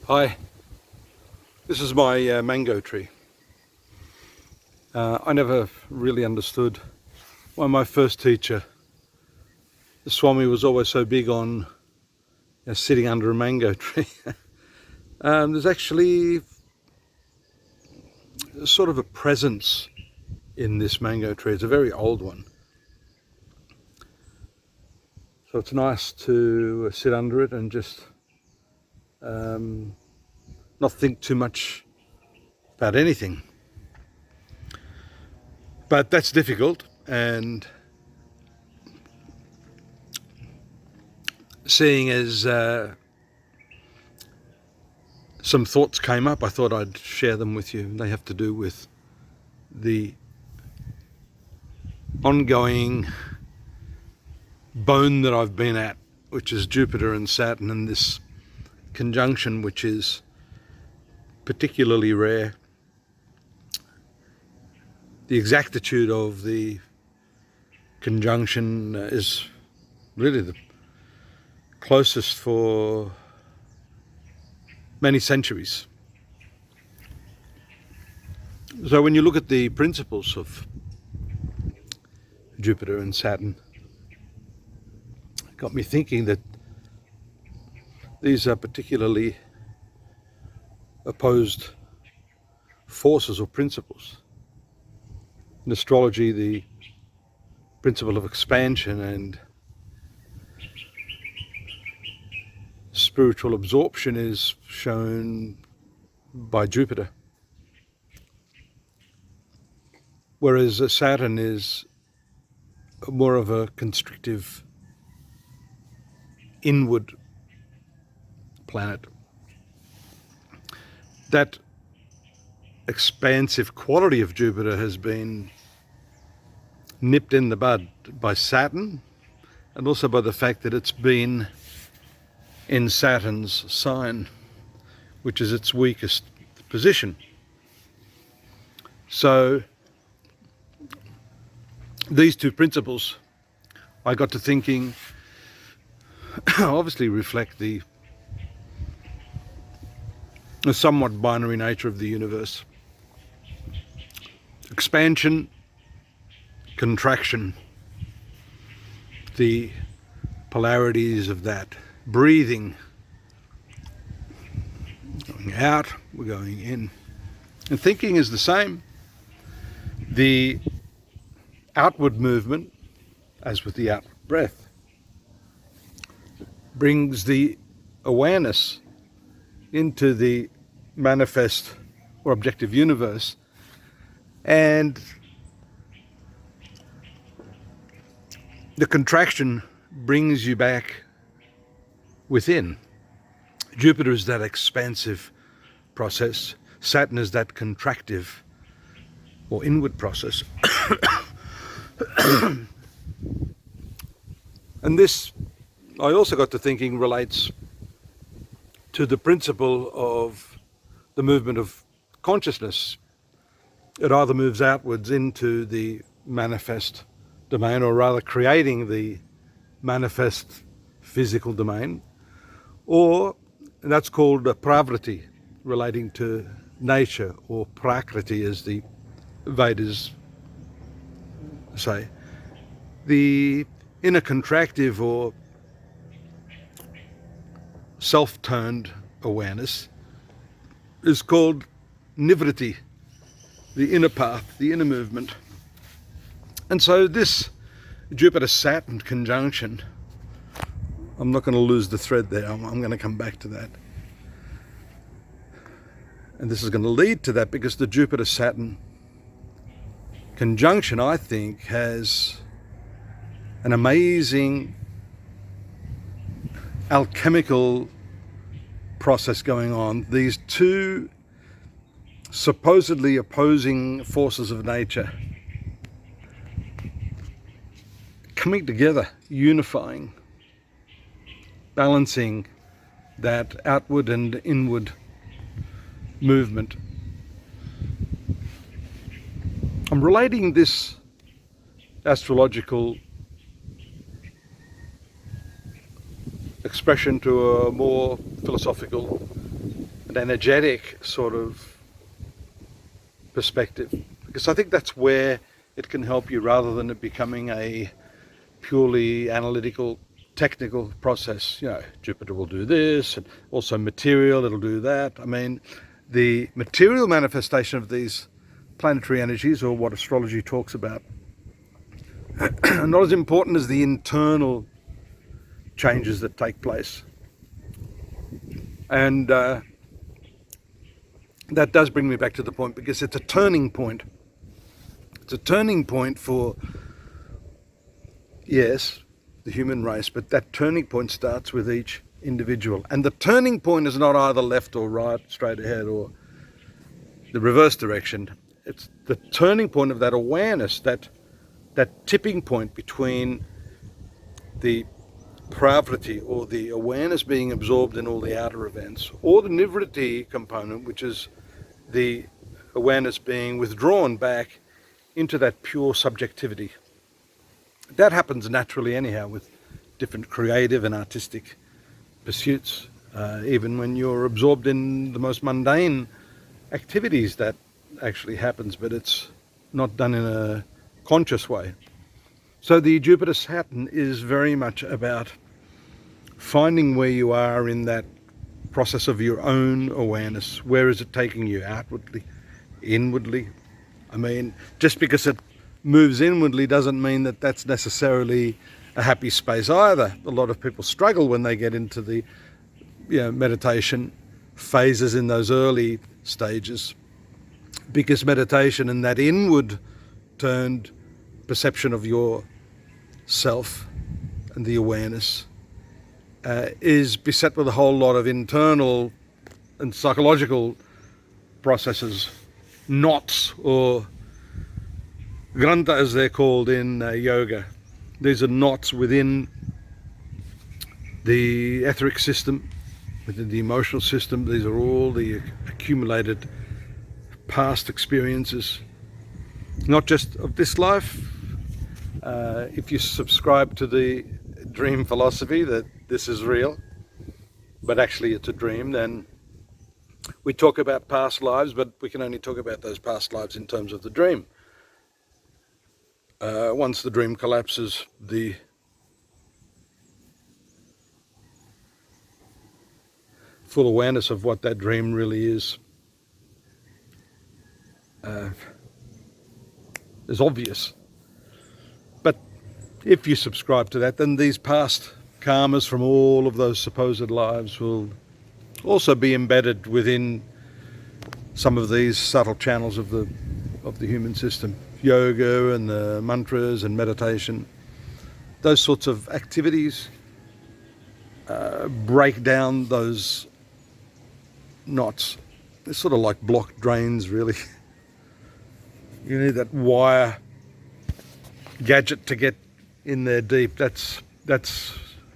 Hi, this is my mango tree. I never really understood why my first teacher, the Swami, was always so big on sitting under a mango tree. There's actually sort of a presence in this mango tree. It's a very old one. So it's nice to sit under it and just not think too much about anything. But that's difficult, and seeing as some thoughts came up, I thought I'd share them with you. They have to do with the ongoing bone that I've been at, which is Jupiter and Saturn, and this conjunction, which is particularly rare. The exactitude of the conjunction is really the closest for many centuries. So when you look at the principles of Jupiter and Saturn, it got me thinking that these are particularly opposed forces or principles. In astrology, the principle of expansion and spiritual absorption is shown by Jupiter, whereas Saturn is more of a constrictive, inward planet. That expansive quality of Jupiter has been nipped in the bud by Saturn, and also by the fact that it's been in Saturn's sign, which is its weakest position. So these two principles, I got to thinking, obviously reflect the somewhat binary nature of the universe. Expansion, contraction, the polarities of that. Breathing, going out, we're going in. And thinking is the same. The outward movement, as with the out breath, brings the awareness into the manifest or objective universe, and the contraction brings you back within. Jupiter is that expansive process. Saturn is that contractive or inward process. And this, I also got to thinking, relates to the principle of the movement of consciousness. It either moves outwards into the manifest domain, or rather creating the manifest physical domain, or that's called pravriti, relating to nature, or prakriti as the Vedas say. The inner contractive or self-turned awareness is called nivritti, the inner path, the inner movement. And so this Jupiter-Saturn conjunction, I'm not going to lose the thread there, I'm going to come back to that. And this is going to lead to that, because the Jupiter-Saturn conjunction, I think, has an amazing alchemical process going on. These two supposedly opposing forces of nature coming together, unifying, balancing that outward and inward movement. I'm relating this astrological expression to a more philosophical an energetic sort of perspective, because I think that's where it can help you, rather than it becoming a purely analytical, technical process. You know, Jupiter will do this, and also material, it'll do that. I mean, the material manifestation of these planetary energies, or what astrology talks about, are not as important as the internal changes that take place. And that does bring me back to the point, because it's a turning point. It's a turning point for, yes, the human race, but that turning point starts with each individual. And the turning point is not either left or right, straight ahead, or the reverse direction. It's the turning point of that awareness, that tipping point between the pravriti, or the awareness being absorbed in all the outer events, or the nivriti component, which is the awareness being withdrawn back into that pure subjectivity. That happens naturally anyhow with different creative and artistic pursuits. Even when you're absorbed in the most mundane activities, that actually happens, but it's not done in a conscious way. So the Jupiter-Saturn is very much about finding where you are in that process of your own awareness. Where is it taking you? Outwardly, inwardly? I mean, just because it moves inwardly doesn't mean that that's necessarily a happy space either. A lot of people struggle when they get into the meditation phases in those early stages, because meditation and that inward turned perception of your self and the awareness is beset with a whole lot of internal and psychological processes, knots, or granta as they're called in yoga. These are knots within the etheric system, within the emotional system. These are all the accumulated past experiences, not just of this life. If you subscribe to the dream philosophy that this is real, but actually it's a dream, then we talk about past lives, but we can only talk about those past lives in terms of the dream. Once the dream collapses, the full awareness of what that dream really is obvious. But if you subscribe to that, then these past karmas from all of those supposed lives will also be embedded within some of these subtle channels of the human system. Yoga and the mantras and meditation, those sorts of activities break down those knots. They're sort of like blocked drains, really. You need that wire gadget to get in there deep. That's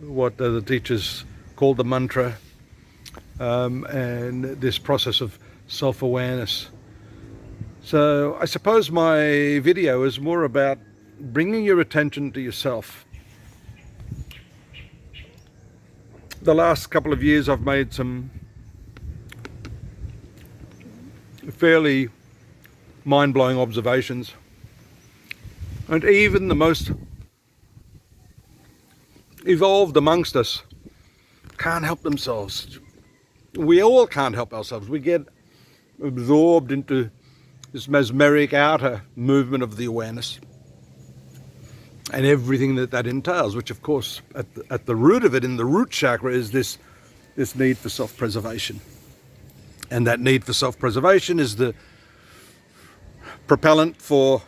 what the teachers call the mantra, and this process of self-awareness. So I suppose my video is more about bringing your attention to yourself. The last couple of years I've made some fairly mind-blowing observations, and even the most evolved amongst us can't help themselves. We all can't help ourselves. We get absorbed into this mesmeric outer movement of the awareness and everything that entails, which of course at the root of it, in the root chakra, is this need for self-preservation. And that need for self-preservation is the propellant for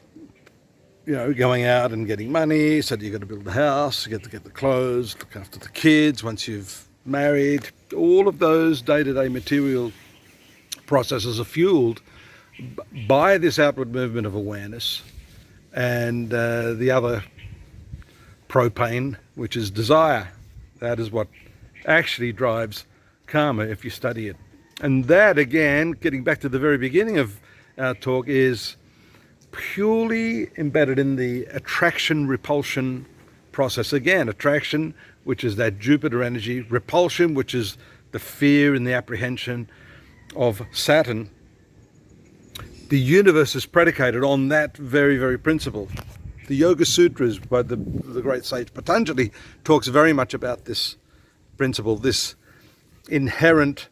going out and getting money. So you've got to build a house, you get to get the clothes, look after the kids once you've married. All of those day-to-day material processes are fueled by this outward movement of awareness, and the other propane, which is desire. That is what actually drives karma if you study it. And that, again, getting back to the very beginning of our talk, is purely embedded in the attraction-repulsion process. Again, attraction, which is that Jupiter energy; repulsion, which is the fear and the apprehension of Saturn, the universe is predicated on that very, very principle. The Yoga Sutras by the great sage Patanjali talks very much about this principle, this inherent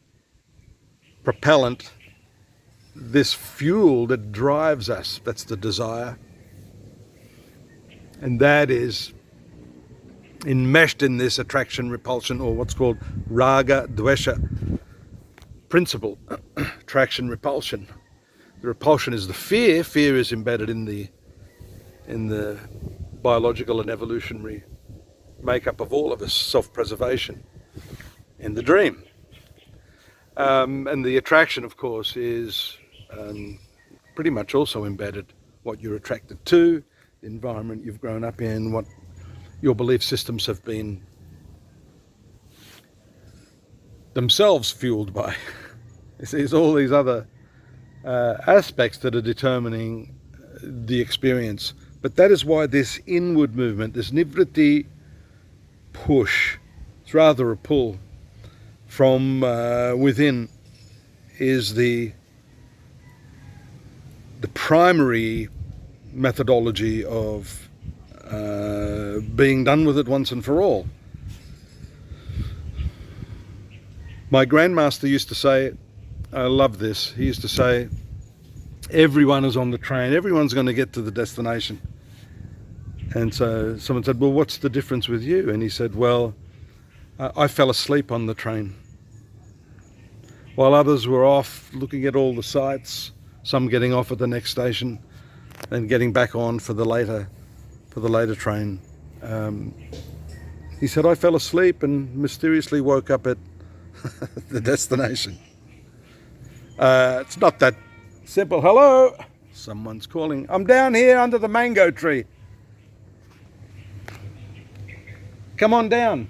propellant, this fuel that drives us. That's the desire. And that is enmeshed in this attraction, repulsion, or what's called raga, dvesha principle. Attraction, repulsion. The repulsion is the fear. Fear is embedded in the biological and evolutionary makeup of all of us, self-preservation in the dream. And the attraction, of course, is pretty much also embedded. What you're attracted to, the environment you've grown up in, what your belief systems have been themselves fueled by. It's all these other aspects that are determining the experience. But that is why this inward movement, this nivritti push, it's rather a pull from within, is the primary methodology of being done with it once and for all. My grandmaster used to say, I love this, he used to say, everyone is on the train, everyone's going to get to the destination. And so someone said, well, what's the difference with you? And he said, well, I fell asleep on the train while others were off looking at all the sights, some getting off at the next station and getting back on for the later train. He said, I fell asleep and mysteriously woke up at the destination. It's not that simple. Hello? Someone's calling. I'm down here under the mango tree. Come on down.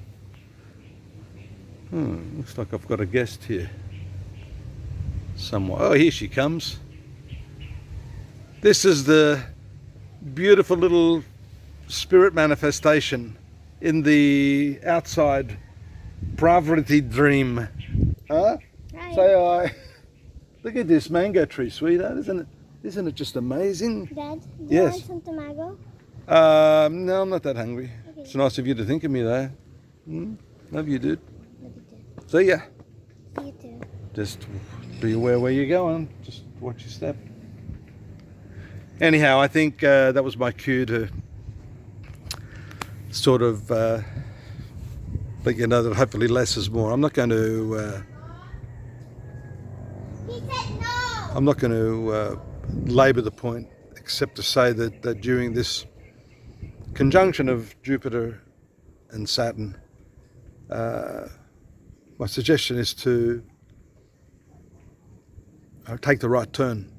Looks like I've got a guest here somewhere. Oh, here she comes. This is the beautiful little spirit manifestation in the outside Pravriti dream. Huh? Hi. Say hi. Look at this mango tree, sweetheart. Isn't it just amazing? Dad, do Yes. you want some tomato? No, I'm not that hungry. Okay. It's nice of you to think of me though. Love you, dude. Love you too. See ya. See you too. Just be aware where you're going. Just watch your step. Anyhow, I think that was my cue to sort of let you know that hopefully less is more. I'm not going to He said no! I'm not going to labour the point, except to say that during this conjunction of Jupiter and Saturn, my suggestion is to take the right turn.